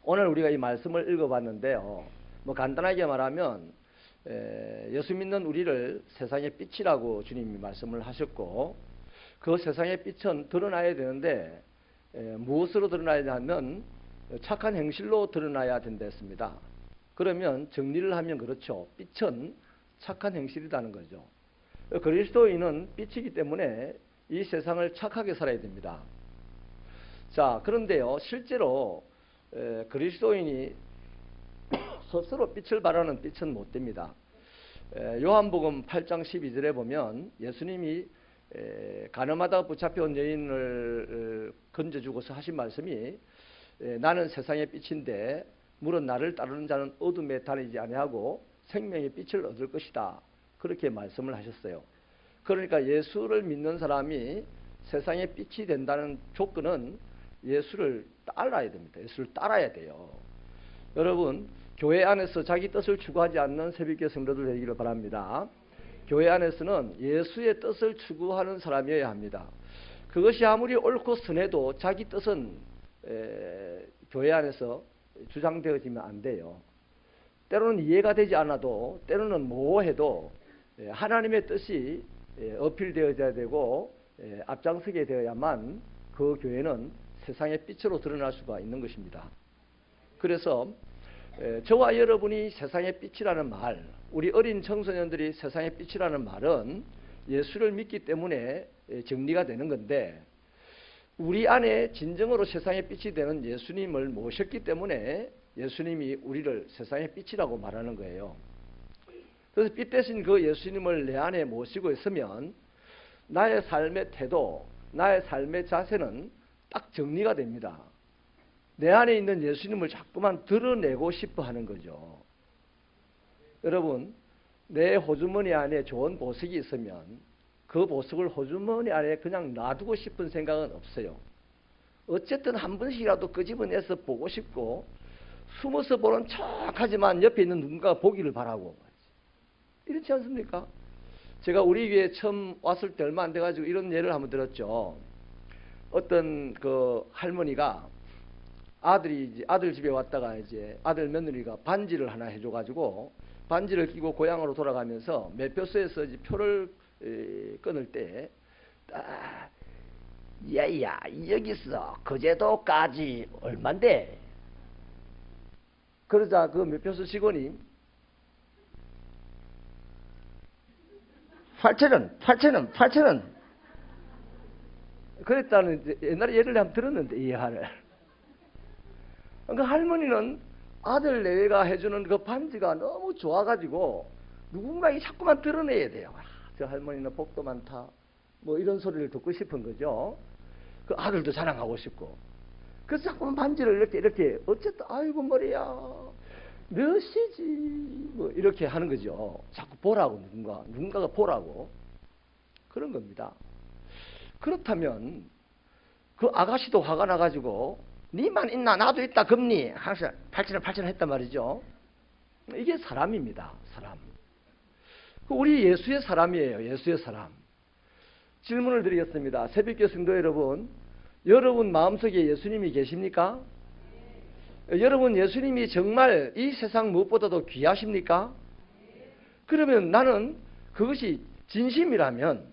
오늘 우리가 이 말씀을 읽어봤는데요. 뭐 간단하게 말하면 예수 믿는 우리를 세상의 빛이라고 주님이 말씀을 하셨고, 그 세상의 빛은 드러나야 되는데 무엇으로 드러나야 하면 착한 행실로 드러나야 된다 했습니다. 그러면 정리를 하면 그렇죠. 빛은 착한 행실이라는 거죠. 그리스도인은 빛이기 때문에 이 세상을 착하게 살아야 됩니다. 자, 그런데요, 실제로 그리스도인이 스스로 빛을 발하는 빛은 못 됩니다. 요한복음 8장 12절에 보면 예수님이 가늠하다가 붙잡혀온 여인을 건져주고서 하신 말씀이 나는 세상의 빛인데 물은 나를 따르는 자는 어둠에 다니지 아니하고 생명의 빛을 얻을 것이다. 그렇게 말씀을 하셨어요. 그러니까 예수를 믿는 사람이 세상의 빛이 된다는 조건은 예수를 따라야 됩니다. 예수를 따라야 돼요. 여러분, 교회 안에서 자기 뜻을 추구하지 않는 새벽기도 성도들 되기를 바랍니다. 교회 안에서는 예수의 뜻을 추구하는 사람이어야 합니다. 그것이 아무리 옳고 선해도 자기 뜻은 교회 안에서 주장되어지면 안 돼요. 때로는 이해가 되지 않아도, 때로는 모호해도 하나님의 뜻이 어필되어져야 되고 앞장서게 되어야만 그 교회는 세상의 빛으로 드러날 수가 있는 것입니다. 그래서 저와 여러분이 세상의 빛이라는 말, 우리 어린 청소년들이 세상의 빛이라는 말은 예수를 믿기 때문에 정리가 되는 건데, 우리 안에 진정으로 세상의 빛이 되는 예수님을 모셨기 때문에 예수님이 우리를 세상의 빛이라고 말하는 거예요. 그래서 빛 대신 그 예수님을 내 안에 모시고 있으면 나의 삶의 태도, 나의 삶의 자세는 딱 정리가 됩니다. 내 안에 있는 예수님을 자꾸만 드러내고 싶어 하는 거죠. 여러분, 내 호주머니 안에 좋은 보석이 있으면 그 보석을 호주머니 안에 그냥 놔두고 싶은 생각은 없어요. 어쨌든 한 번씩이라도 끄집어내서 보고 싶고, 숨어서 보는 척하지만 옆에 있는 누군가가 보기를 바라고. 이렇지 않습니까? 제가 우리 교회에 처음 왔을 때 얼마 안 돼가지고 이런 예를 한번 들었죠. 어떤 그 할머니가 아들 집에 왔다가 이제 아들 며느리가 반지를 하나 해줘가지고 반지를 끼고 고향으로 돌아가면서 매표소에서 이제 표를 끊을 때, 야야 여기서 거제도까지 얼만데? 그러자 그 매표소 직원이 8,000원 그랬다는 옛날에 예를 한번 들었는데, 이 예화를. 그러니까 할머니는 아들 내외가 해주는 그 반지가 너무 좋아가지고 누군가에게 자꾸만 드러내야 돼요. 저 할머니는 복도 많다, 뭐 이런 소리를 듣고 싶은 거죠. 그 아들도 자랑하고 싶고. 그래서 자꾸만 반지를 이렇게 어쨌든 아이고 머리야 몇이지 뭐 이렇게 하는 거죠. 자꾸 보라고, 누군가가 보라고. 그런 겁니다. 그렇다면 그 아가씨도 화가 나가지고 니만 있나 나도 있다 금리 항상 8,000원 했단 말이죠. 이게 사람입니다. 사람. 우리 예수의 사람이에요. 예수의 사람. 질문을 드리겠습니다. 새벽기도 성도 여러분, 여러분 마음속에 예수님이 계십니까? 여러분 예수님이 정말 이 세상 무엇보다도 귀하십니까? 그러면 나는 그것이 진심이라면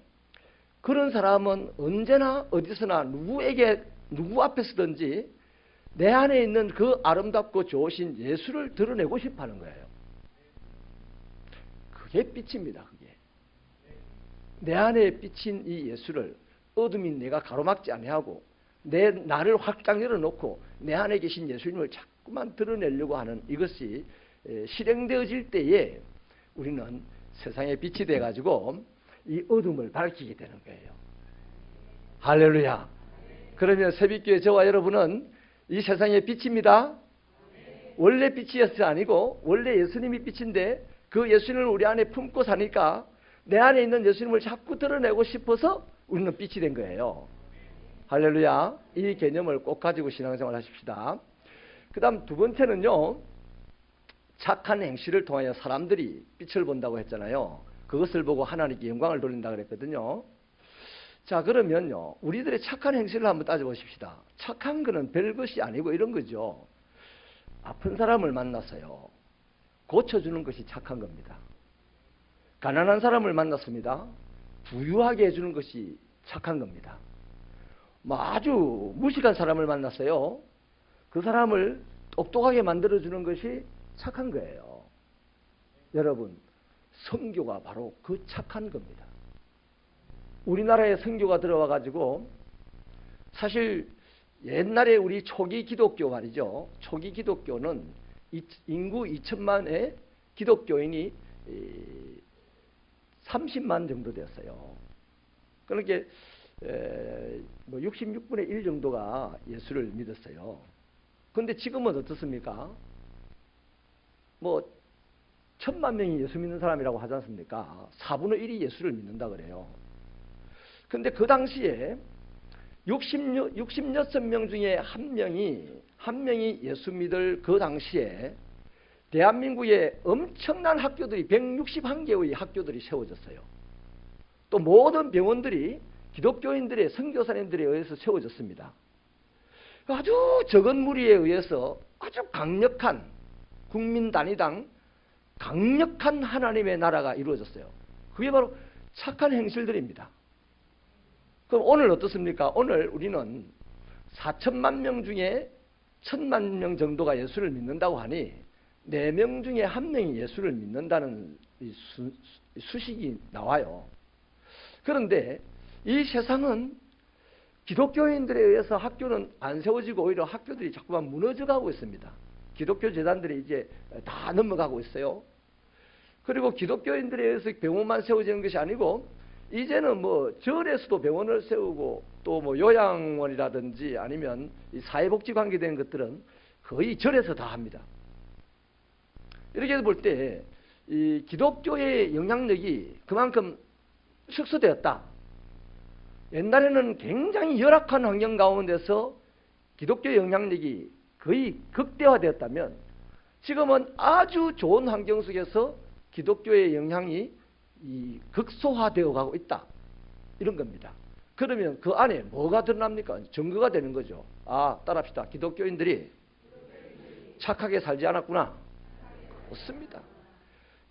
그런 사람은 언제나 어디서나 누구 앞에서든지 내 안에 있는 그 아름답고 좋으신 예수를 드러내고 싶어 하는 거예요. 그게 빛입니다. 그게. 내 안에 비친 이 예수를 어둠이 내가 가로막지 아니하고 나를 확장 열어놓고 내 안에 계신 예수님을 자꾸만 드러내려고 하는 이것이 실행되어질 때에 우리는 세상의 빛이 돼가지고 이 어둠을 밝히게 되는 거예요. 할렐루야. 그러면 새벽교회 저와 여러분은 이 세상의 빛입니다. 원래 빛이었지 아니고 원래 예수님이 빛인데 그 예수님을 우리 안에 품고 사니까 내 안에 있는 예수님을 자꾸 드러내고 싶어서 우리는 빛이 된 거예요. 할렐루야. 이 개념을 꼭 가지고 신앙생활 하십시다. 그 다음 두 번째는요, 착한 행실을 통하여 사람들이 빛을 본다고 했잖아요. 그것을 보고 하나님께 영광을 돌린다 그랬거든요. 자, 그러면요, 우리들의 착한 행실을 한번 따져보십시다. 착한 거는 별것이 아니고 이런 거죠. 아픈 사람을 만났어요. 고쳐주는 것이 착한 겁니다. 가난한 사람을 만났습니다. 부유하게 해주는 것이 착한 겁니다. 아주 무식한 사람을 만났어요. 그 사람을 똑똑하게 만들어주는 것이 착한 거예요. 여러분, 선교가 바로 그 착한 겁니다. 우리나라에 선교가 들어와 가지고 사실 옛날에 우리 초기 기독교 말이죠. 초기 기독교는 인구 2천만의 기독교인이 30만 정도 되었어요. 그러니까 66분의 1 정도가 예수를 믿었어요. 그런데 지금은 어떻습니까? 1,000만 명이 예수 믿는 사람이라고 하지 않습니까? 4분의 1이 예수를 믿는다 그래요. 근데 그 당시에 66명 중에 한 명이 예수 믿을 그 당시에 대한민국에 엄청난 학교들이 161개의 학교들이 세워졌어요. 또 모든 병원들이 기독교인들의 선교사님들에 의해서 세워졌습니다. 아주 적은 무리에 의해서 아주 강력한 국민 단위당 강력한 하나님의 나라가 이루어졌어요. 그게 바로 착한 행실들입니다. 그럼 오늘 어떻습니까? 오늘 우리는 4천만 명 중에 1,000만 명 정도가 예수를 믿는다고 하니 4명 중에 1명이 예수를 믿는다는 수식이 나와요. 그런데 이 세상은 기독교인들에 의해서 학교는 안 세워지고 오히려 학교들이 자꾸만 무너져가고 있습니다. 기독교 재단들이 이제 다 넘어가고 있어요. 그리고 기독교인들에 의해서 병원만 세워지는 것이 아니고 이제는 절에서도 병원을 세우고 또 요양원이라든지 아니면 이 사회복지 관계된 것들은 거의 절에서 다 합니다. 이렇게 볼 때 이 기독교의 영향력이 그만큼 축소되었다. 옛날에는 굉장히 열악한 환경 가운데서 기독교의 영향력이 거의 극대화되었다면 지금은 아주 좋은 환경 속에서 기독교의 영향이 극소화되어 가고 있다. 이런 겁니다. 그러면 그 안에 뭐가 드러납니까? 증거가 되는 거죠. 따라합시다. 기독교인들이 착하게 살지 않았구나. 없습니다.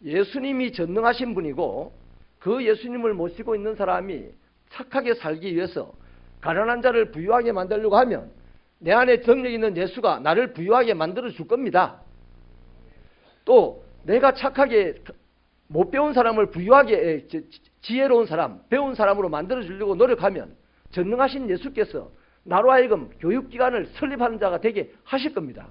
예수님이 전능하신 분이고 그 예수님을 모시고 있는 사람이 착하게 살기 위해서 가난한 자를 부유하게 만들려고 하면 내 안에 정력 있는 예수가 나를 부유하게 만들어 줄 겁니다. 또 내가 착하게 못 배운 사람을 부유하게 지혜로운 사람, 배운 사람으로 만들어 주려고 노력하면 전능하신 예수께서 나로 하여금 교육기관을 설립하는 자가 되게 하실 겁니다.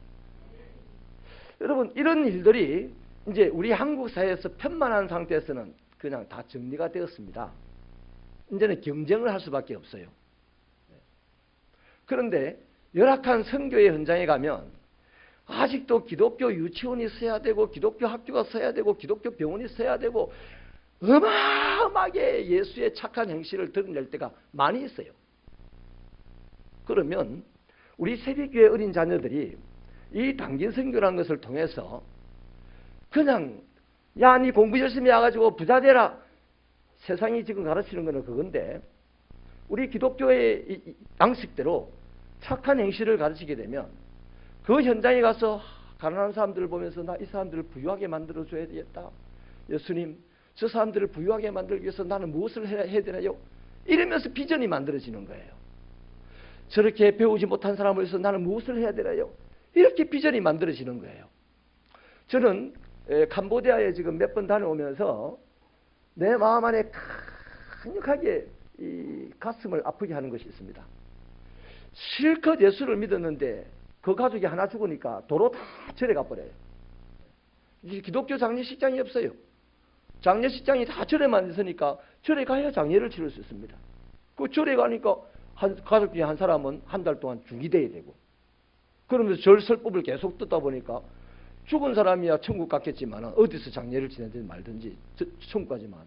여러분, 이런 일들이 이제 우리 한국 사회에서 편만한 상태에서는 그냥 다 정리가 되었습니다. 이제는 경쟁을 할 수밖에 없어요. 그런데 열악한 선교의 현장에 가면 아직도 기독교 유치원이 써야 되고 기독교 학교가 써야 되고 기독교 병원이 써야 되고 어마어마하게 예수의 착한 행실을 드러낼 때가 많이 있어요. 그러면 우리 세비교회 어린 자녀들이 이 단기 선교라는 것을 통해서 그냥 니 공부 열심히 해가지고 부자 되라. 세상이 지금 가르치는 거는 그건데 우리 기독교의 양식대로 착한 행실을 가르치게 되면 그 현장에 가서 가난한 사람들을 보면서 나 이 사람들을 부유하게 만들어줘야 되겠다. 예수님, 저 사람들을 부유하게 만들기 위해서 나는 무엇을 해야 되나요? 이러면서 비전이 만들어지는 거예요. 저렇게 배우지 못한 사람을 위해서 나는 무엇을 해야 되나요? 이렇게 비전이 만들어지는 거예요. 저는 캄보디아에 지금 몇 번 다녀오면서 내 마음 안에 강력하게 이 가슴을 아프게 하는 것이 있습니다. 실컷 예수를 믿었는데 그 가족이 하나 죽으니까 도로 다 절에 가버려요. 기독교 장례식장이 없어요. 장례식장이 다 절에만 있으니까 절에 가야 장례를 치를 수 있습니다. 그 절에 가니까 가족 중에 한 사람은 한 달 동안 중이 돼야 되고 그러면서 절 설법을 계속 듣다 보니까 죽은 사람이야 천국 갔겠지만 어디서 장례를 지내든 말든지 천국 가지만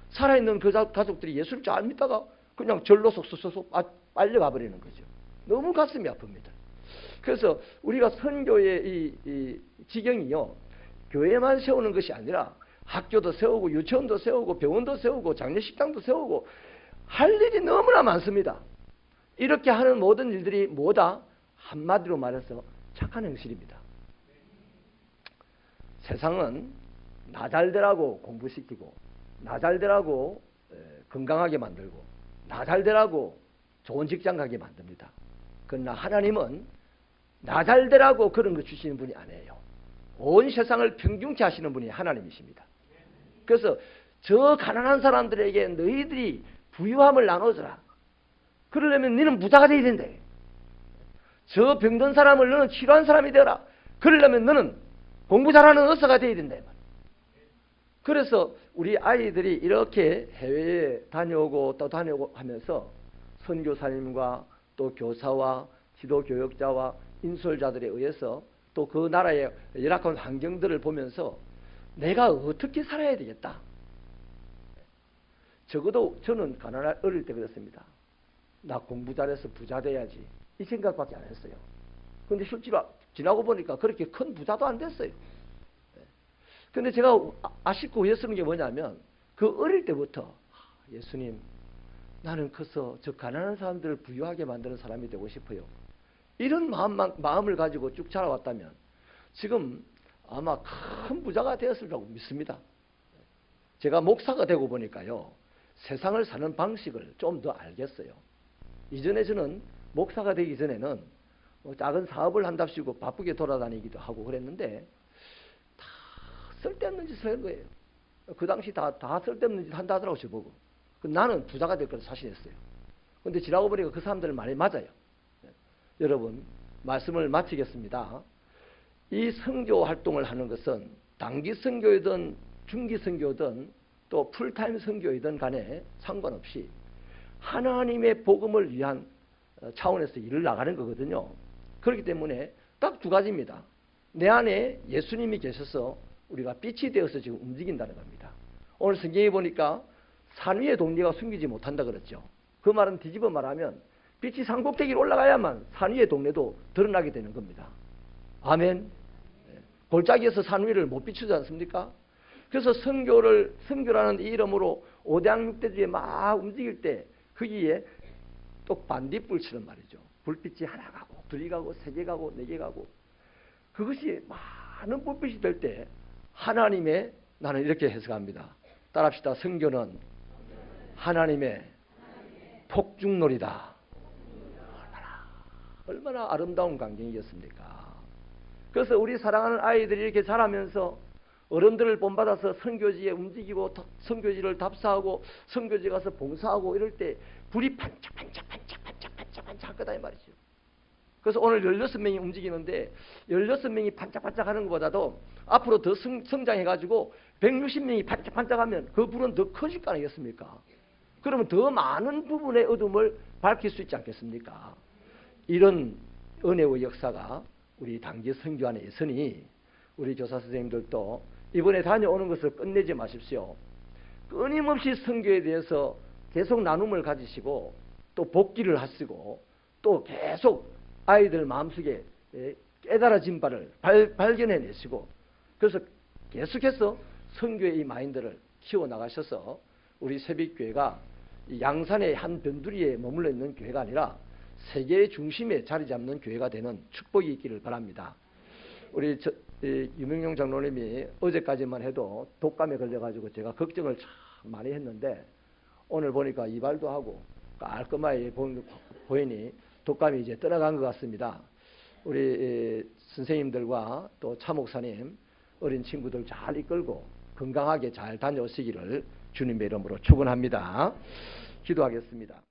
살아있는 그 가족들이 예수를 잘 믿다가 그냥 절로 속속속 빨려가 버리는 거죠. 너무 가슴이 아픕니다. 그래서 우리가 선교의 이 지경이요, 교회만 세우는 것이 아니라 학교도 세우고 유치원도 세우고 병원도 세우고 장례식장도 세우고 할 일이 너무나 많습니다. 이렇게 하는 모든 일들이 뭐다? 한마디로 말해서 착한 행실입니다. 세상은 나 잘되라고 공부시키고 나 잘되라고 건강하게 만들고 나 잘되라고 좋은 직장 가게 만듭니다. 그러나 하나님은 나 잘되라고 그런 거 주시는 분이 아니에요. 온 세상을 평균케 하시는 분이 하나님이십니다. 그래서 저 가난한 사람들에게 너희들이 부유함을 나눠주라. 그러려면 너는 부자가 되어야 된대. 저 병든 사람을 너는 치료한 사람이 되어라. 그러려면 너는 공부 잘하는 의사가 되어야 된다. 그래서 우리 아이들이 이렇게 해외에 다녀오고 또 다녀오고 하면서 선교사님과 또 교사와 지도교역자와 인솔자들에 의해서 또 그 나라의 열악한 환경들을 보면서 내가 어떻게 살아야 되겠다. 적어도 저는 어릴 때 그랬습니다. 나 공부 잘해서 부자 돼야지. 이 생각밖에 안 했어요. 그런데 실제로 지나고 보니까 그렇게 큰 부자도 안 됐어요. 근데 제가 아쉽고 후회스러운 게 뭐냐면 그 어릴 때부터 예수님, 나는 커서 저 가난한 사람들을 부유하게 만드는 사람이 되고 싶어요. 이런 마음을 가지고 쭉 자라왔다면 지금 아마 큰 부자가 되었을 거라고 믿습니다. 제가 목사가 되고 보니까요. 세상을 사는 방식을 좀 더 알겠어요. 이전에 저는 목사가 되기 전에는 작은 사업을 한답시고 바쁘게 돌아다니기도 하고 그랬는데 다 쓸데없는 짓을 한 거예요. 그 당시 다 쓸데없는 짓 한다 하더라고 저보고. 나는 부자가 될 거라 자신했어요. 그런데 지나고 보니까 그 사람들은 말이 맞아요. 여러분, 말씀을 마치겠습니다. 이 선교 활동을 하는 것은 단기 선교이든 중기 선교든 또 풀타임 선교이든 간에 상관없이 하나님의 복음을 위한 차원에서 일을 나가는 거거든요. 그렇기 때문에 딱 두 가지입니다. 내 안에 예수님이 계셔서 우리가 빛이 되어서 지금 움직인다는 겁니다. 오늘 성경에 보니까 산 위의 동리가 숨기지 못한다 그랬죠. 그 말은 뒤집어 말하면 빛이 산꼭대기로 올라가야만 산 위의 동네도 드러나게 되는 겁니다. 아멘. 골짜기에서 산 위를 못 비추지 않습니까? 그래서 선교라는 이 이름으로 오대양육대주에 막 움직일 때 거기에 또 반딧불처럼 말이죠. 불빛이 하나 가고 둘이 가고 세 개 가고 네 개 가고 그것이 많은 불빛이 될 때 하나님의, 나는 이렇게 해석합니다. 따라합시다. 선교는 하나님의 폭죽놀이다. 얼마나 아름다운 광경이었습니까? 그래서 우리 사랑하는 아이들이 이렇게 자라면서 어른들을 본받아서 선교지에 움직이고 선교지를 답사하고 선교지 가서 봉사하고 이럴 때 불이 반짝반짝 하거다 이 말이죠. 그래서 오늘 16명이 움직이는데 16명이 반짝반짝 하는 것보다도 앞으로 더 성장해가지고 160명이 반짝반짝하면 그 불은 더 커질 거 아니겠습니까? 그러면 더 많은 부분의 어둠을 밝힐 수 있지 않겠습니까? 이런 은혜의 역사가 우리 단기 선교 안에 있으니 우리 교사 선생님들도 이번에 다녀오는 것을 끝내지 마십시오. 끊임없이 선교에 대해서 계속 나눔을 가지시고 또 복기를 하시고 또 계속 아이들 마음속에 깨달아진 바를 발견해내시고 그래서 계속해서 선교의 이 마인드를 키워나가셔서 우리 새벽교회가 양산의 한 변두리에 머물러 있는 교회가 아니라 세계의 중심에 자리 잡는 교회가 되는 축복이 있기를 바랍니다. 우리 유명용 장로님이 어제까지만 해도 독감에 걸려가지고 제가 걱정을 참 많이 했는데 오늘 보니까 이발도 하고 깔끔하게 보이니 독감이 이제 떠나간 것 같습니다. 우리 선생님들과 또 차목사님 어린 친구들 잘 이끌고 건강하게 잘 다녀오시기를 주님의 이름으로 축원합니다. 기도하겠습니다.